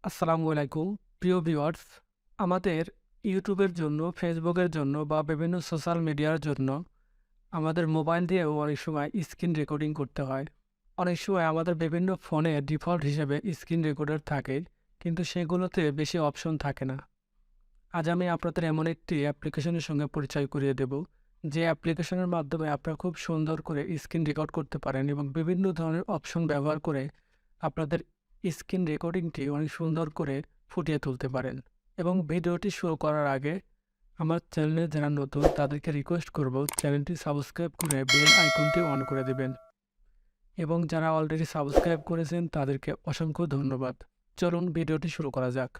আসসালামু আলাইকুম প্রিয় ভিউয়ার্স। আমাদের ইউটিউবের জন্য, ফেসবুকের জন্য বা বিভিন্ন সোশ্যাল মিডিয়ার জন্য আমাদের মোবাইল দিয়েও অনেক সময় স্ক্রিন রেকর্ডিং করতে হয়। অনেক সময় আমাদের বিভিন্ন ফোনে ডিফল্ট হিসেবে স্ক্রিন রেকর্ডার থাকে, কিন্তু সেগুলোতে বেশি অপশন থাকে না। আজ আমি আপনাদের এমন একটি অ্যাপ্লিকেশনের সঙ্গে পরিচয় করিয়ে দেব, যে অ্যাপ্লিকেশনের মাধ্যমে আপনারা খুব সুন্দর করে স্ক্রিন রেকর্ড করতে পারেন এবং বিভিন্ন ধরনের অপশন ব্যবহার করে আপনাদের স্ক্রিন রেকর্ডিংটি অনেক সুন্দর করে ফুটিয়ে তুলতে পারেন। এবং ভিডিওটি শুরু করার আগে আমার চ্যানেলে যারা নতুন তাদেরকে রিকোয়েস্ট করব চ্যানেলটি সাবস্ক্রাইব করে বেল আইকনটি অন করে দেবেন, এবং যারা অলরেডি সাবস্ক্রাইব করেছেন তাদেরকে অসংখ্য ধন্যবাদ। চলুন ভিডিওটি শুরু করা যাক।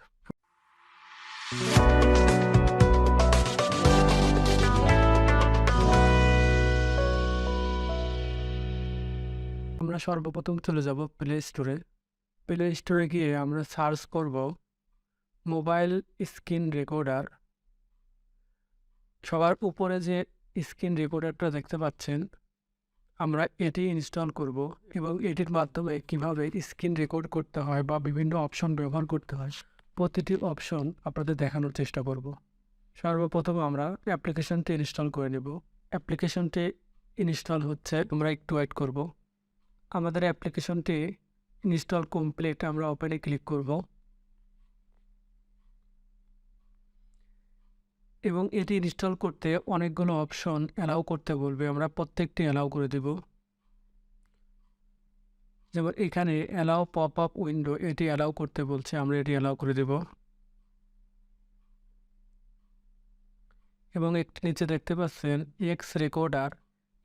আমরা সর্বপ্রথম চলে যাব প্লে স্টোরে। প্লে স্টোরে গিয়ে আমরা সার্চ করব মোবাইল স্ক্রিন রেকর্ডার। সবার উপরে যে স্ক্রিন রেকর্ডারটা দেখতে পাচ্ছেন, আমরা এটি ইনস্টল করব এবং এটির মাধ্যমে কিভাবে স্ক্রিন রেকর্ড করতে হয় বা বিভিন্ন অপশন ব্যবহার করতে হয় প্রতিটি অপশন আপনাদের দেখানোর চেষ্টা করব। সর্বপ্রথম আমরা অ্যাপ্লিকেশনটি ইনস্টল করে নেব। অ্যাপ্লিকেশনটি ইনস্টল হচ্ছে, তোমরা একটু ওয়েট করব। আমাদের অ্যাপ্লিকেশনটি ইনস্টল কমপ্লিট, আমরা ওপেনে ক্লিক করব এবং এটি ইনস্টল করতে অনেকগুলো অপশন অ্যালাউ করতে বলবে, আমরা প্রত্যেকটি অ্যালাউ করে দেব। যেমন এখানে অ্যালাউ পপ আপ উইন্ডো, এটি অ্যালাউ করতে বলছে, আমরা এটি অ্যালাউ করে দেব। এবং একটি নিচে দেখতে পাচ্ছেন এক্স রেকর্ডার,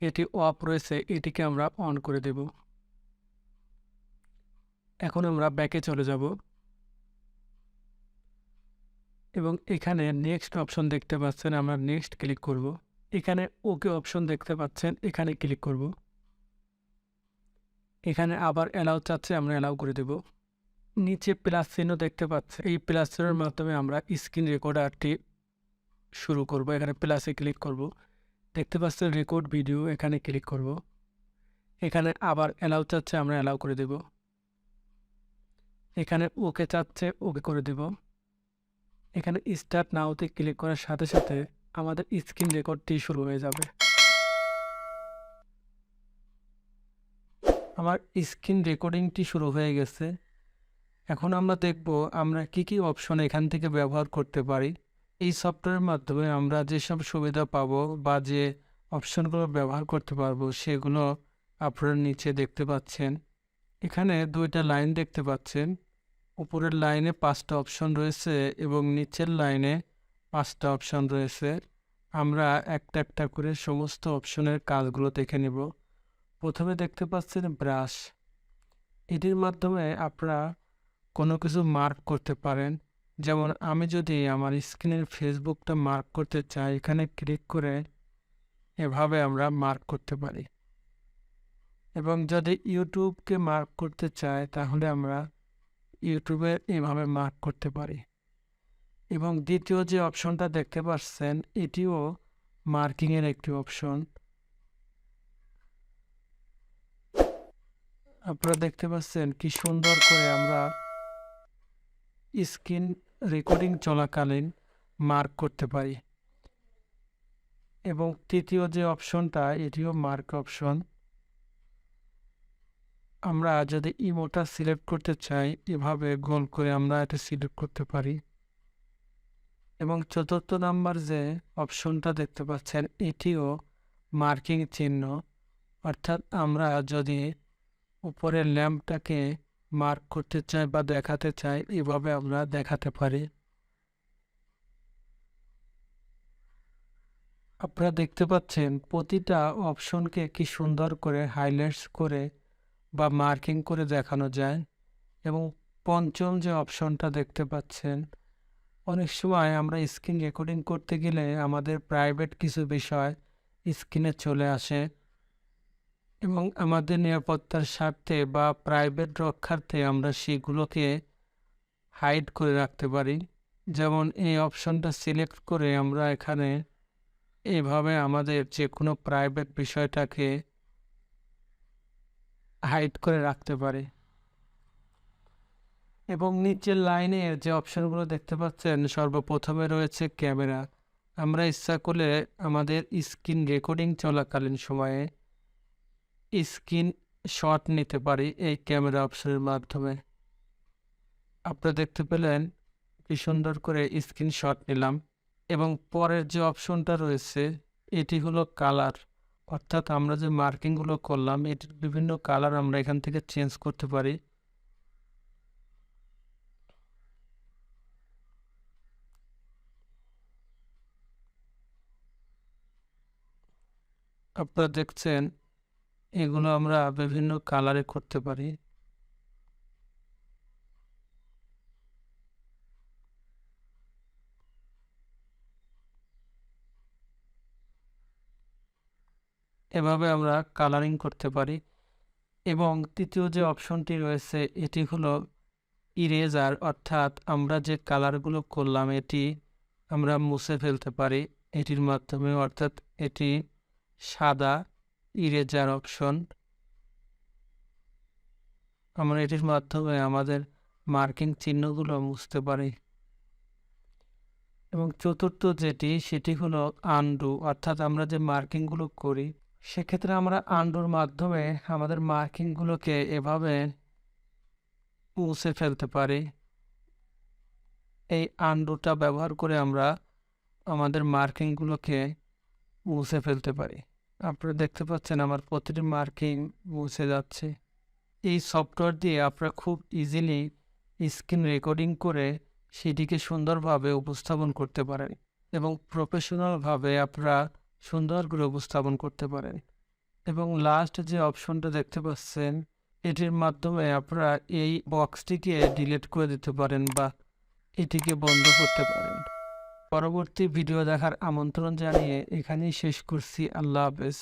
এটি অফ রয়েছে, এটিকে আমরা অন করে দেব। এখন আমরা ব্যাকে চলে যাব এবং এখানে নেক্সট অপশন দেখতে পাচ্ছেন, আমরা নেক্সট ক্লিক করব। এখানে ওকে অপশন দেখতে পাচ্ছেন, এখানে ক্লিক করব। এখানে আবার অ্যালাউ চাচ্ছে, আমরা অ্যালাউ করে দেব। নিচে প্লাস চিহ্ন দেখতে পাচ্ছি, এই প্লাস চিহ্নের মাধ্যমে আমরা স্ক্রিন রেকর্ডারটি শুরু করব। এখানে প্লাসে ক্লিক করব, দেখতে পাচ্ছেন রেকর্ড ভিডিও, এখানে ক্লিক করব। এখানে আবার অ্যালাউ চাচ্ছে, আমরা অ্যালাউ করে দেব। এখানে ওকে চাচ্ছে, ওকে করে দেব। এখানে স্টার্ট নাওতে ক্লিক করার সাথে সাথে আমাদের স্ক্রিন রেকর্ডটি শুরু হয়ে যাবে। আমার স্ক্রিন রেকর্ডিংটি শুরু হয়ে গেছে। এখন আমরা দেখব আমরা কি কি অপশন এখান থেকে ব্যবহার করতে পারি। এই সফটওয়্যারের মাধ্যমে আমরা যেসব সুবিধা পাবো বা যে অপশনগুলো ব্যবহার করতে পারবো সেগুলো আপনারা নিচে দেখতে পাচ্ছেন। এখানে দুইটা লাইন দেখতে পাচ্ছেন, উপরের লাইনে 5টা অপশন রয়েছে এবং নিচের লাইনে 5টা অপশন রয়েছে। আমরা একটা একটা করে সমস্ত অপশনের কাজগুলো দেখে নেব। প্রথমে দেখতে পাচ্ছেন ব্রাশ, এটির মাধ্যমে আপনারা কোনো কিছু মার্ক করতে পারেন। যেমন আমি যদি আমার স্ক্রিনের ফেসবুকটা মার্ক করতে চাই, এখানে ক্লিক করে এভাবে আমরা মার্ক করতে পারি। এবং যদি ইউটিউবকে মার্ক করতে চাই তাহলে আমরা ইউটিউবে এভাবে মার্ক করতে পারি। এবং দ্বিতীয় যে অপশনটা দেখতে পাচ্ছেন, এটিও মার্কিংয়ের একটি অপশন। আপনারা দেখতে পাচ্ছেন কি সুন্দর করে আমরা স্ক্রিন রেকর্ডিং চলাকালীন মার্ক করতে পারি। এবং তৃতীয় যে অপশনটা, এটিও মার্ক অপশন। আমরা যদি ইমোটা সিলেক্ট করতে চাই, এভাবে গোল করে আমরা এটা সিলেক্ট করতে পারি। এবং চতুর্থ নাম্বার যে অপশনটা দেখতে পাচ্ছেন, এটিও মার্কিং চিহ্ন। অর্থাৎ আমরা যদি উপরের ল্যাম্পটাকে মার্ক করতে চাই বা দেখাতে চাই, এভাবে আমরা দেখাতে পারি। আপনারা দেখতে পাচ্ছেন প্রতিটা অপশনকে কি সুন্দর করে হাইলাইটস করে বা মার্কিং করে দেখানো যায়। এবং পঞ্চম যে অপশনটা দেখতে পাচ্ছেন, অনেক সময় আমরা স্ক্রিন রেকর্ডিং করতে গেলে আমাদের প্রাইভেট কিছু বিষয় স্ক্রিনে চলে আসে এবং আমাদের নিরাপত্তার স্বার্থে বা প্রাইভেট রক্ষার্থে আমরা সেগুলোকে হাইড করে রাখতে পারি। যেমন এই অপশনটা সিলেক্ট করে আমরা এখানে এভাবে আমাদের যে কোনো প্রাইভেট বিষয়টাকে হাইড করে রাখতে পারি। এবং নিচের লাইনের যে অপশনগুলো দেখতে পাচ্ছেন, সর্বপ্রথমে রয়েছে ক্যামেরা। আমরা ইচ্ছা করলে আমাদের স্ক্রিন রেকর্ডিং চলাকালীন সময়ে স্ক্রিন শট নিতে পারি এই ক্যামেরা অপশনের মাধ্যমে। আপনারা দেখতে পেলেন কি সুন্দর করে স্ক্রিন শট নিলাম। এবং পরের যে অপশনটা রয়েছে এটি হলো কালার, অর্থাৎ আমরা যে মার্কিংগুলো করলাম এটির বিভিন্ন কালার আমরা এখান থেকে চেঞ্জ করতে পারি। আপনারা দেখছেন এগুলো আমরা বিভিন্ন কালারে করতে পারি। এভাবে আমরা কালারিং করতে পারি। এবং তৃতীয় যে অপশনটি রয়েছে এটি হলো ইরেজার, অর্থাৎ আমরা যে কালারগুলো করলাম এটি আমরা মুছে ফেলতে পারি এটির মাধ্যমে, অর্থাৎ এটি সাদা ইরেজার অপশন। আমরা এটির মাধ্যমে আমাদের মার্কিং চিহ্নগুলো মুছতে পারি। এবং চতুর্থ যেটি সেটি হলো আনডু, অর্থাৎ আমরা যে মার্কিংগুলো করি সেক্ষেত্রে আমরা আনডুর মাধ্যমে আমাদের মার্কিংগুলোকে এভাবে মুছে ফেলতে পারি। এই আনডুটা ব্যবহার করে আমরা আমাদের মার্কিংগুলোকে মুছে ফেলতে পারি। আপনারা দেখতে পাচ্ছেন আমার প্রতিটি মার্কিং মুছে যাচ্ছে। এই সফটওয়্যার দিয়ে আপনারা খুব ইজিলি স্ক্রিন রেকর্ডিং করে সেটিকে সুন্দরভাবে উপস্থাপন করতে পারেন এবং প্রফেশনালভাবে আপনারা সুন্দর করে উপস্থাপন করতে পারেন। এবং লাস্ট যে অপশনটা দেখতে পাচ্ছেন এটির মাধ্যমে আপনারা এই বক্সটিকে ডিলিট করে দিতে পারেন বা এটিকে বন্ধ করতে পারেন। পরবর্তী ভিডিও দেখার আমন্ত্রণ জানিয়ে এখানেই শেষ করছি। আল্লাহ হাফেজ।